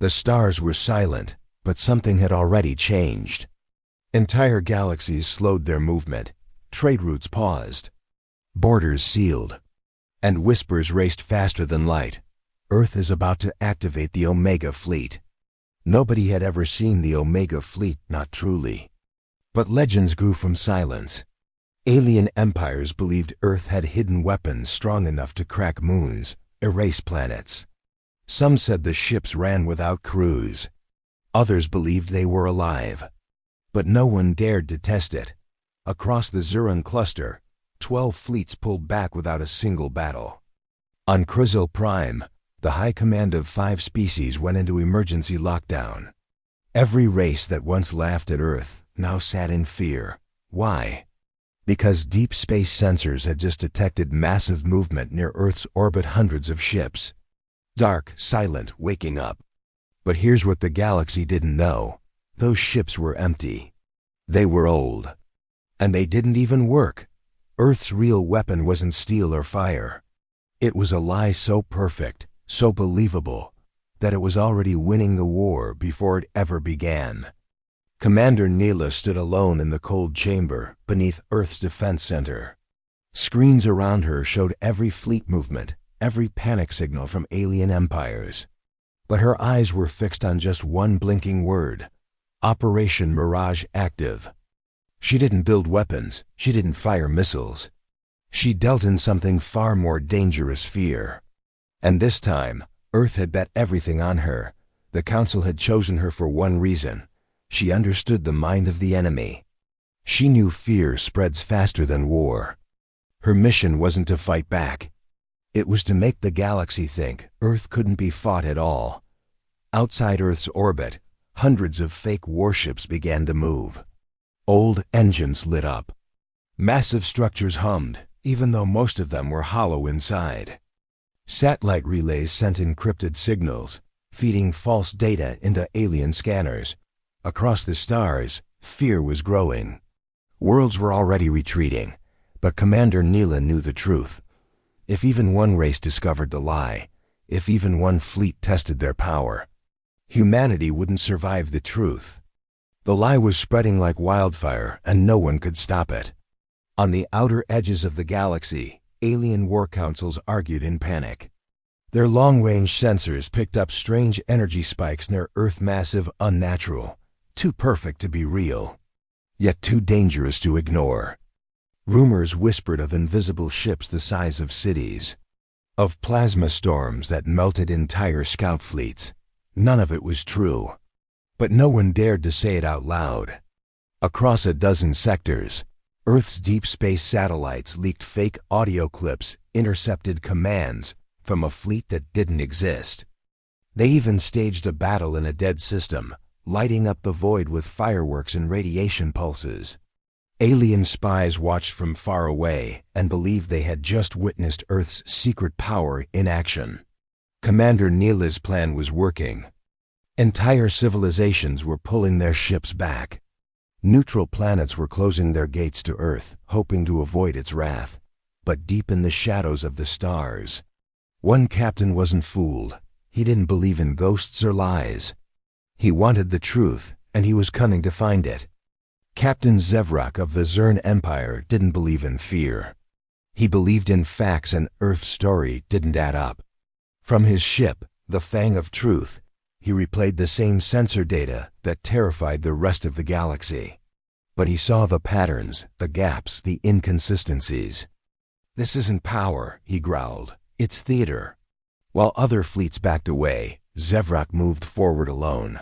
The stars were silent, but something had already changed. Entire galaxies slowed their movement, trade routes paused, borders sealed, and whispers raced faster than light. Earth is about to activate the Omega Fleet. Nobody had ever seen the Omega Fleet, not truly. But legends grew from silence. Alien empires believed Earth had hidden weapons strong enough to crack moons, erase planets. Some said the ships ran without crews. Others believed they were alive. But no one dared to test it. Across the Zuran cluster, 12 fleets pulled back without a single battle. On Chrysil Prime, the high command of 5 species went into emergency lockdown. Every race that once laughed at Earth now sat in fear. Why? Because deep space sensors had just detected massive movement near Earth's orbit, hundreds of ships. Dark, silent, waking up. But here's what the galaxy didn't know. Those ships were empty. They were old. And they didn't even work. Earth's real weapon wasn't steel or fire. It was a lie so perfect, so believable, that it was already winning the war before it ever began. Commander Neela stood alone in the cold chamber beneath Earth's defense center. Screens around her showed every fleet movement, every panic signal from alien empires. But her eyes were fixed on just one blinking word: Operation Mirage Active. She didn't build weapons, she didn't fire missiles. She dealt in something far more dangerous: fear. And this time, Earth had bet everything on her. The Council had chosen her for one reason. She understood the mind of the enemy. She knew fear spreads faster than war. Her mission wasn't to fight back. It was to make the galaxy think Earth couldn't be fought at all. Outside Earth's orbit, hundreds of fake warships began to move. Old engines lit up. Massive structures hummed, even though most of them were hollow inside. Satellite relays sent encrypted signals, feeding false data into alien scanners. Across the stars, fear was growing. Worlds were already retreating, but Commander Neela knew the truth. If even one race discovered the lie, if even one fleet tested their power, humanity wouldn't survive the truth. The lie was spreading like wildfire, and no one could stop it. On the outer edges of the galaxy, alien war councils argued in panic. Their long-range sensors picked up strange energy spikes near Earth, massive, unnatural, too perfect to be real, yet too dangerous to ignore. Rumors whispered of invisible ships the size of cities, of plasma storms that melted entire scout fleets. None of it was true, but no one dared to say it out loud. Across a dozen sectors, Earth's deep space satellites leaked fake audio clips, intercepted commands from a fleet that didn't exist. They even staged a battle in a dead system, lighting up the void with fireworks and radiation pulses. Alien spies watched from far away and believed they had just witnessed Earth's secret power in action. Commander Neela's plan was working. Entire civilizations were pulling their ships back. Neutral planets were closing their gates to Earth, hoping to avoid its wrath. But deep in the shadows of the stars, one captain wasn't fooled. He didn't believe in ghosts or lies. He wanted the truth, and he was cunning to find it. Captain Zevrak of the Zern Empire didn't believe in fear. He believed in facts, and Earth's story didn't add up. From his ship, the Fang of Truth, he replayed the same sensor data that terrified the rest of the galaxy. But he saw the patterns, the gaps, the inconsistencies. "This isn't power," he growled. "It's theater." While other fleets backed away, Zevrak moved forward alone.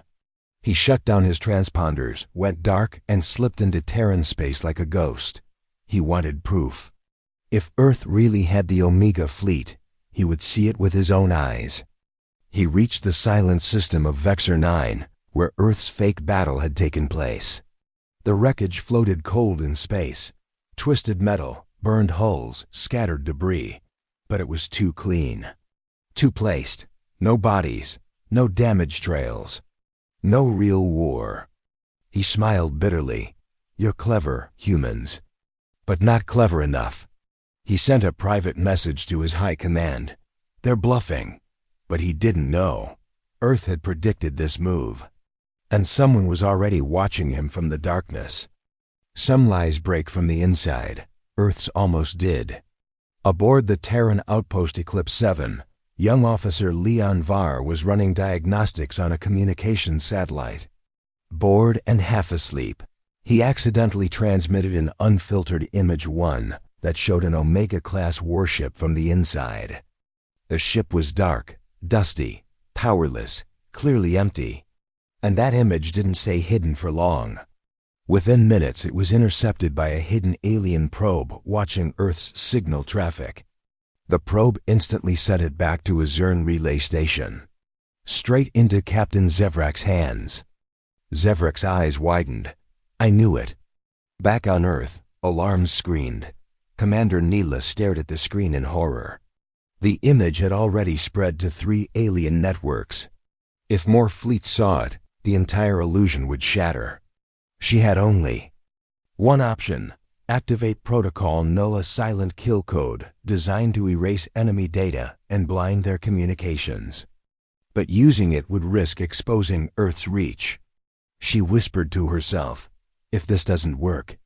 He shut down his transponders, went dark, and slipped into Terran space like a ghost. He wanted proof. If Earth really had the Omega Fleet, he would see it with his own eyes. He reached the silent system of Vexor 9, where Earth's fake battle had taken place. The wreckage floated cold in space. Twisted metal, burned hulls, scattered debris. But it was too clean. Too placed. No bodies. No damage trails. No real war. He smiled bitterly. "You're clever, humans. But not clever enough." He sent a private message to his high command. "They're bluffing." But he didn't know. Earth had predicted this move, and someone was already watching him from the darkness. Some lies break from the inside. Earth's almost did. Aboard the Terran outpost Eclipse 7, young officer Leon Varr was running diagnostics on a communications satellite. Bored and half asleep, he accidentally transmitted an unfiltered image 1 that showed an Omega-class warship from the inside. The ship was dark, dusty, powerless, clearly empty. And that image didn't stay hidden for long. Within minutes, it was intercepted by a hidden alien probe watching Earth's signal traffic. The probe instantly sent it back to a Zern relay station, straight into Captain Zevrak's hands. Zevrak's eyes widened. I knew it. Back on Earth, alarms screamed. Commander Neela stared at the screen in horror. The image had already spread to 3 alien networks. If more fleets saw it, the entire illusion would shatter. She had only one option: activate Protocol Nulla Silent Kill Code, designed to erase enemy data and blind their communications. But using it would risk exposing Earth's reach. She whispered to herself, if this doesn't work,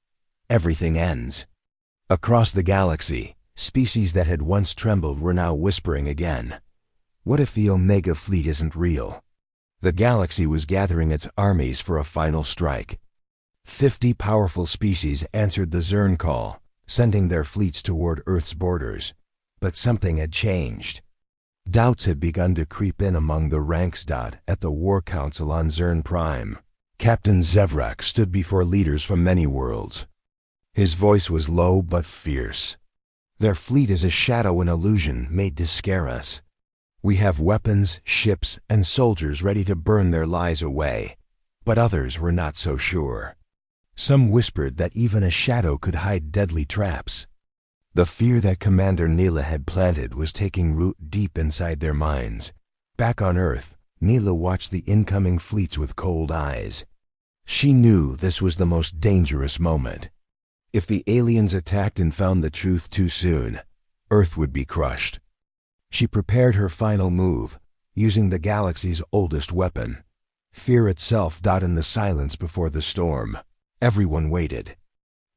everything ends. Across the galaxy, species that had once trembled were now whispering again. What if the Omega fleet isn't real? The galaxy was gathering its armies for a final strike. 50 powerful species answered the Zern call, sending their fleets toward Earth's borders. But something had changed. Doubts had begun to creep in among the ranks. At the War Council on Zern Prime, Captain Zevrak stood before leaders from many worlds. His voice was low but fierce. Their fleet is a shadow and illusion made to scare us. We have weapons, ships, and soldiers ready to burn their lies away, but others were not so sure. Some whispered that even a shadow could hide deadly traps. The fear that Commander Neela had planted was taking root deep inside their minds. Back on Earth, Neela watched the incoming fleets with cold eyes. She knew this was the most dangerous moment. If the aliens attacked and found the truth too soon, Earth would be crushed. She prepared her final move, using the galaxy's oldest weapon. Fear itself. In the silence before the storm, everyone waited.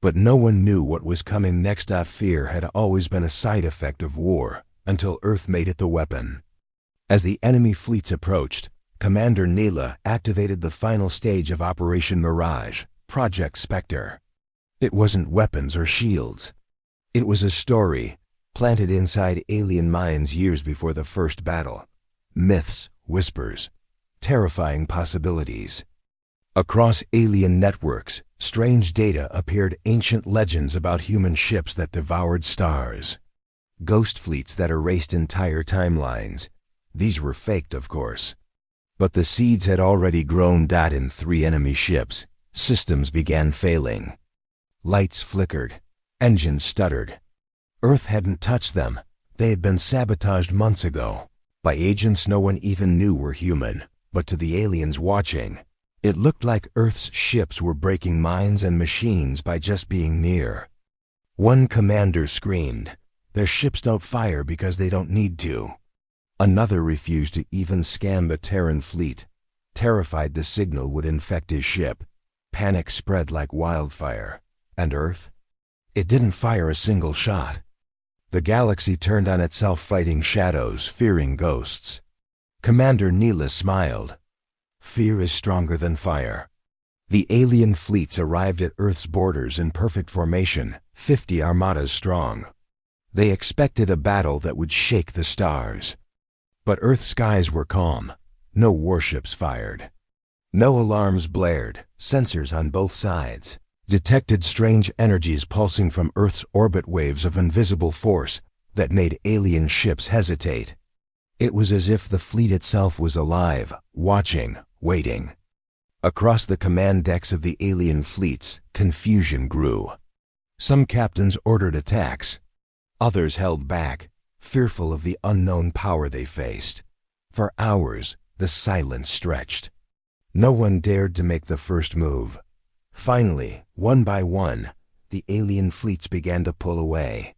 But no one knew what was coming next. Fear had always been a side effect of war, until Earth made it the weapon. As the enemy fleets approached, Commander Neela activated the final stage of Operation Mirage, Project Spectre. It wasn't weapons or shields. It was a story, planted inside alien minds years before the first battle. Myths, whispers, terrifying possibilities. Across alien networks, strange data appeared: ancient legends about human ships that devoured stars, ghost fleets that erased entire timelines. These were faked, of course. But the seeds had already grown. In 3 enemy ships, systems began failing. Lights flickered, engines stuttered. Earth hadn't touched them. They had been sabotaged months ago, by agents no one even knew were human. But to the aliens watching, it looked like Earth's ships were breaking minds and machines by just being near. One commander screamed, "Their ships don't fire because they don't need to." Another refused to even scan the Terran fleet, terrified the signal would infect his ship. Panic spread like wildfire. And Earth? It didn't fire a single shot. The galaxy turned on itself, fighting shadows, fearing ghosts. Commander Neela smiled. Fear is stronger than fire. The alien fleets arrived at Earth's borders in perfect formation, 50 armadas strong. They expected a battle that would shake the stars. But Earth's skies were calm. No warships fired. No alarms blared. Sensors on both sides detected strange energies pulsing from Earth's orbit, waves of invisible force that made alien ships hesitate. It was as if the fleet itself was alive, watching, waiting. Across the command decks of the alien fleets, confusion grew. Some captains ordered attacks. Others held back, fearful of the unknown power they faced. For hours, the silence stretched. No one dared to make the first move. Finally, one by one, the alien fleets began to pull away.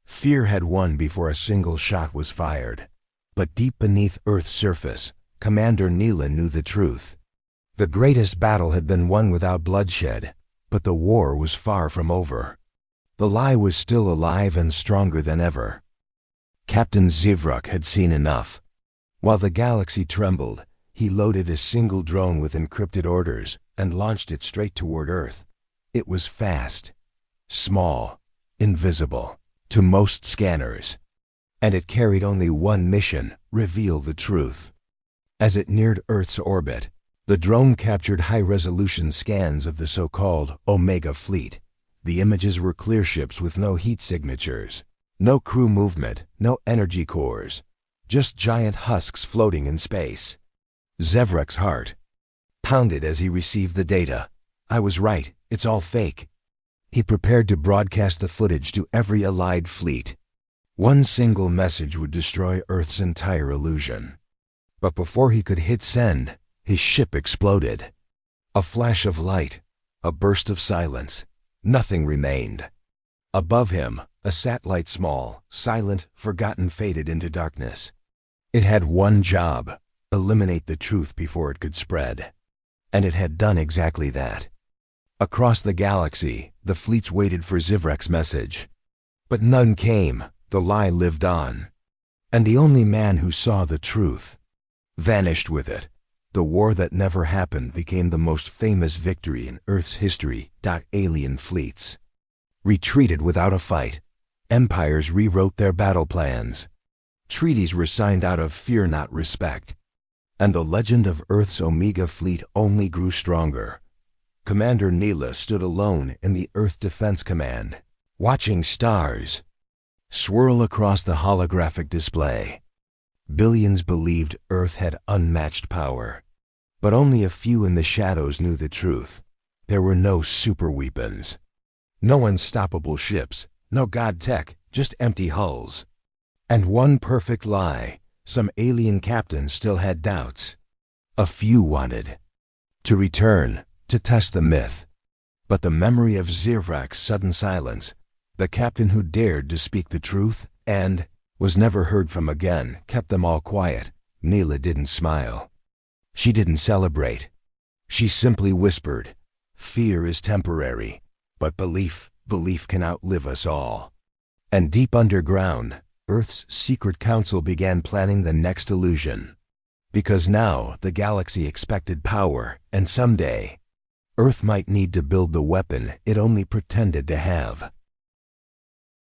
Fear had won before a single shot was fired. But deep beneath Earth's surface, Commander Neela knew the truth. The greatest battle had been won without bloodshed, but the war was far from over. The lie was still alive and stronger than ever. Captain Zivruk had seen enough. While the galaxy trembled, he loaded a single drone with encrypted orders and launched it straight toward Earth. It was fast, small, invisible to most scanners, and it carried only one mission: reveal the truth. As it neared Earth's orbit, the drone captured high-resolution scans of the so-called Omega Fleet. The images were clear ships with no heat signatures, no crew movement, no energy cores, just giant husks floating in space. Zivruk's heart pounded as he received the data. I was right, it's all fake. He prepared to broadcast the footage to every allied fleet. One single message would destroy Earth's entire illusion. But before he could hit send, his ship exploded. A flash of light, a burst of silence. Nothing remained. Above him, a satellite, small, silent, forgotten, faded into darkness. It had one job: eliminate the truth before it could spread. And it had done exactly that. Across the galaxy, the fleets waited for Zivruk's message. But none came. The lie lived on. And the only man who saw the truth vanished with it. The war that never happened became the most famous victory in Earth's history. Alien fleets retreated without a fight. Empires rewrote their battle plans. Treaties were signed out of fear, not respect. And the legend of Earth's Omega Fleet only grew stronger. Commander Neela stood alone in the Earth Defense Command, watching stars swirl across the holographic display. Billions believed Earth had unmatched power, but only a few in the shadows knew the truth. There were no super weapons, no unstoppable ships, no god tech, just empty hulls. And one perfect lie: some alien captain still had doubts. A few wanted to return, to test the myth. But the memory of Zivruk's sudden silence, the captain who dared to speak the truth and was never heard from again, kept them all quiet. Neela didn't smile. She didn't celebrate. She simply whispered, "Fear is temporary, but belief can outlive us all." And deep underground, Earth's secret council began planning the next illusion. Because now the galaxy expected power, and someday Earth might need to build the weapon it only pretended to have.